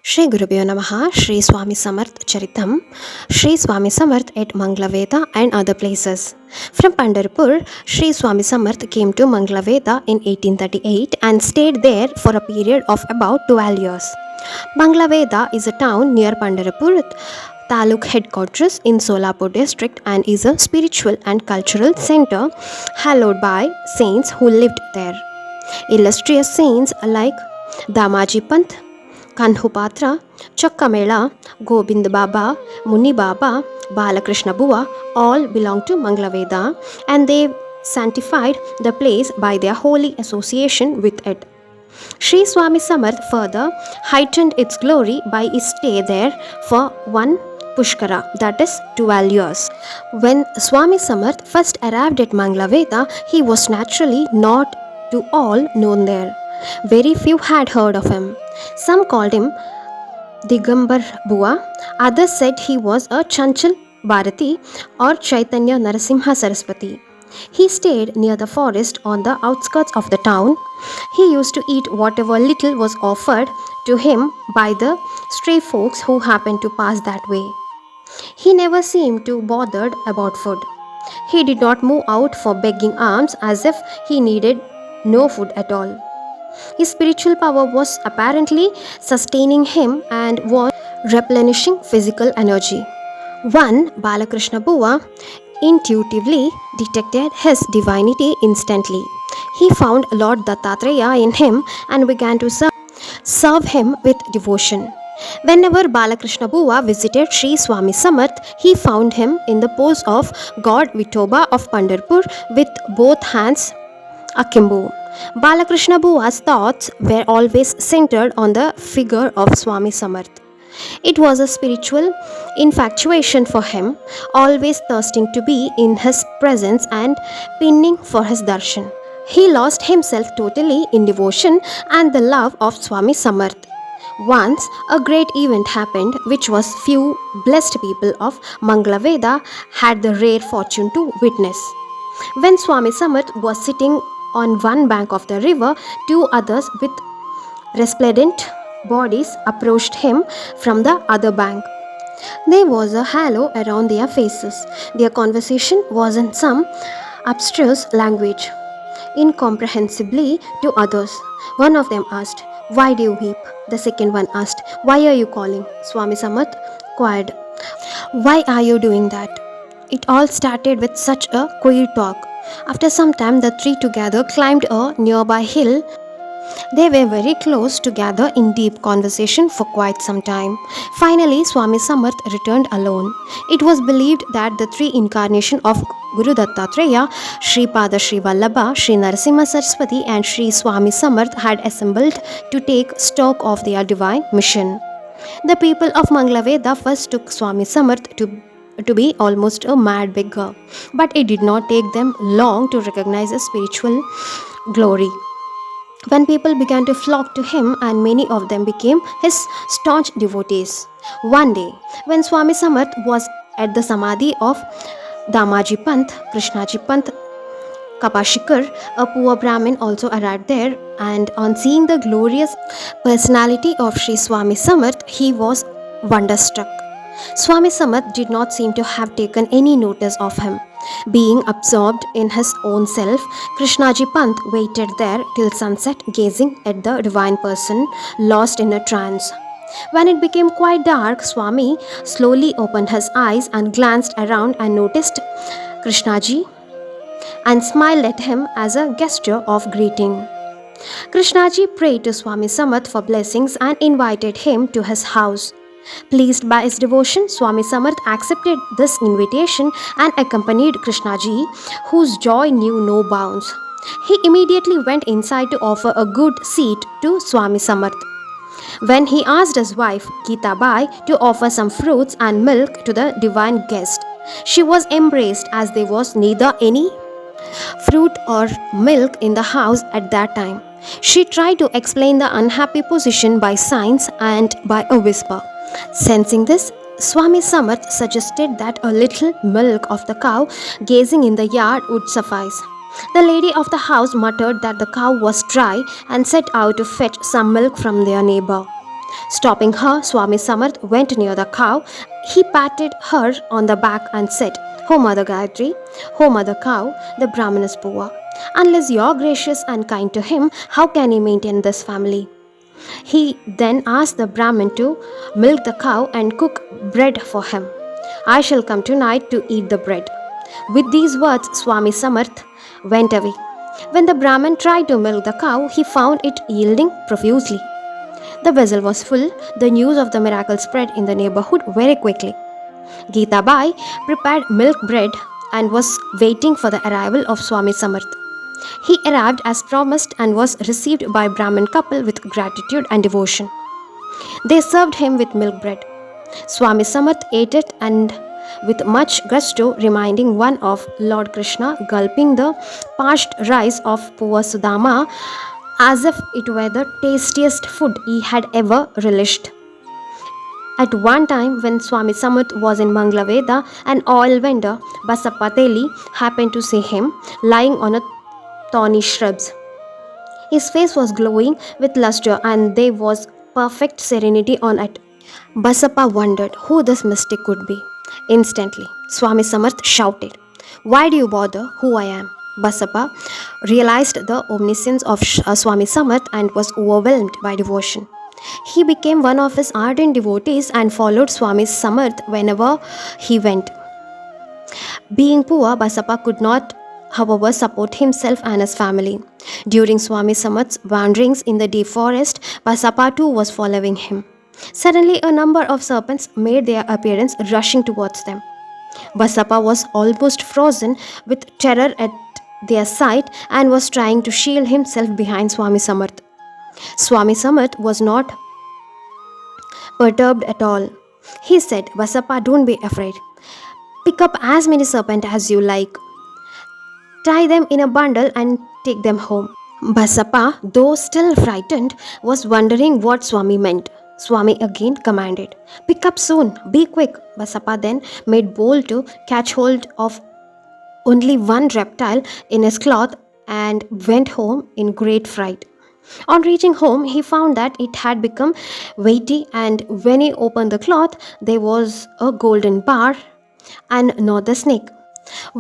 Shri Gurubhyo Namaha, Shri Swami Samarth Charitham, Shri Swami Samarth at Manglaveda and other places. From Pandharpur, Shri Swami Samarth came to Manglaveda in 1838 and stayed there for a period of about 12 years. Manglaveda is a town near Pandharpur, Taluk headquarters in Solapur district, and is a spiritual and cultural center hallowed by saints who lived there. Illustrious saints like Damaji Panth, Kanhupatra, Chakkamela, Gobind Baba, Muni Baba, Balakrishna Bua all belong to Manglaveda, and they sanctified the place by their holy association with it. Shri Swami Samarth further heightened its glory by his stay there for one Pushkara, that is 12 years. When Swami Samarth first arrived at Manglaveda, he was naturally not to all known there. Very few had heard of him. Some called him Digambar Bua, others said he was a Chanchal Bharati or Chaitanya Narasimha Saraswati. He stayed near the forest on the outskirts of the town. He used to eat whatever little was offered to him by the stray folks who happened to pass that way. He never seemed too bothered about food. He did not move out for begging alms as if he needed no food at all. His spiritual power was apparently sustaining him and was replenishing physical energy. One Balakrishna Bua intuitively detected his divinity instantly. He found Lord Dattatreya in him and began to serve him with devotion. Whenever Balakrishna Bua visited Shri Swami Samarth, he found him in the pose of God Vithoba of Pandharpur with both hands akimbo. Balakrishna Bua's thoughts were always centered on the figure of Swami Samarth. It was a spiritual infatuation for him, always thirsting to be in his presence and pining for his darshan. He lost himself totally in devotion and the love of Swami Samarth. Once a great event happened which was few blessed people of Manglaveda had the rare fortune to witness. When Swami Samarth was sitting on one bank of the river, two others with resplendent bodies approached him from the other bank. There was a halo around their faces. Their conversation was in some abstruse language, incomprehensibly to others. One of them asked, "Why do you weep?" The second one asked, "Why are you calling?" Swami Samarth inquired, "Why are you doing that?" It all started with such a queer talk. After some time, the three together climbed a nearby hill. They were very close together in deep conversation for quite some time. Finally, Swami Samarth returned alone. It was believed that the three incarnations of Guru Dattatreya, Shri Pada Shri Vallabha, Shri Narasimha Saraswati and Shri Swami Samarth had assembled to take stock of their divine mission. The people of Manglaveda first took Swami Samarth to be almost a mad beggar, but it did not take them long to recognize his spiritual glory. When people began to flock to him, and many of them became his staunch devotees. One day, when Swami Samarth was at the Samadhi of Damaji Panth, Krishnaji Panth Kapashikar, a poor Brahmin also arrived there, and on seeing the glorious personality of Shri Swami Samarth, he was wonderstruck. Swami Samarth did not seem to have taken any notice of him. Being absorbed in his own self, Krishnaji Panth waited there till sunset, gazing at the divine person, lost in a trance. When it became quite dark, Swami slowly opened his eyes and glanced around and noticed Krishnaji and smiled at him as a gesture of greeting. Krishnaji prayed to Swami Samarth for blessings and invited him to his house. Pleased by his devotion, Swami Samarth accepted this invitation and accompanied Krishnaji, whose joy knew no bounds. He immediately went inside to offer a good seat to Swami Samarth. When he asked his wife, Geeta Bai, to offer some fruits and milk to the divine guest, she was embraced as there was neither any fruit or milk in the house at that time. She tried to explain the unhappy position by signs and by a whisper. Sensing this, Swami Samarth suggested that a little milk of the cow gazing in the yard would suffice. The lady of the house muttered that the cow was dry and set out to fetch some milk from their neighbor. Stopping her, Swami Samarth went near the cow. He patted her on the back and said, "O Mother Gayatri, O Mother Cow, the Brahman is poor. Unless you're gracious and kind to him, how can he maintain this family?" He then asked the Brahmin to milk the cow and cook bread for him. "I shall come tonight to eat the bread." With these words, Swami Samarth went away. When the Brahmin tried to milk the cow, he found it yielding profusely. The vessel was full. The news of the miracle spread in the neighborhood very quickly. Geeta Bai prepared milk bread and was waiting for the arrival of Swami Samarth. He arrived as promised and was received by Brahmin couple with gratitude and devotion. They served him with milk bread. Swami Samarth ate it and with much gusto, reminding one of Lord Krishna gulping the parched rice of poor Sudama as if it were the tastiest food he had ever relished. At one time, when Swami Samarth was in Manglaveda, an oil vendor, Basappa Teli, happened to see him lying on a thorny shrubs. His face was glowing with luster and there was perfect serenity on it. Basappa wondered who this mystic could be. Instantly, Swami Samarth shouted, "Why do you bother who I am?" Basappa realized the omniscience of Swami Samarth and was overwhelmed by devotion. He became one of his ardent devotees and followed Swami Samarth whenever he went. Being poor, Basappa could not, however, support himself and his family. During Swami Samarth's wanderings in the deep forest, Basappa too was following him. Suddenly, a number of serpents made their appearance, rushing towards them. Basappa was almost frozen with terror at their sight and was trying to shield himself behind Swami Samarth. Swami Samarth was not perturbed at all. He said, "Basappa, don't be afraid. Pick up as many serpents as you like. Tie them in a bundle and take them home." Basappa, though still frightened, was wondering what Swami meant. Swami again commanded, "Pick up soon, be quick." Basappa then made bold to catch hold of only one reptile in his cloth and went home in great fright. On reaching home, he found that it had become weighty, and when he opened the cloth, there was a golden bar and not the snake.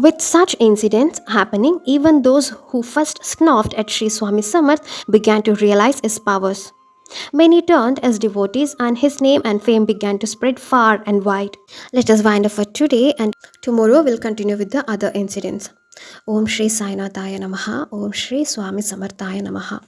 With such incidents happening, even those who first scoffed at Sri Swami Samarth began to realize his powers. Many turned as devotees, and his name and fame began to spread far and wide. Let us wind up for today, and tomorrow we'll continue with the other incidents. Om Shri Sainathaya Namaha. Om Shri Swami Samarthaya Namaha.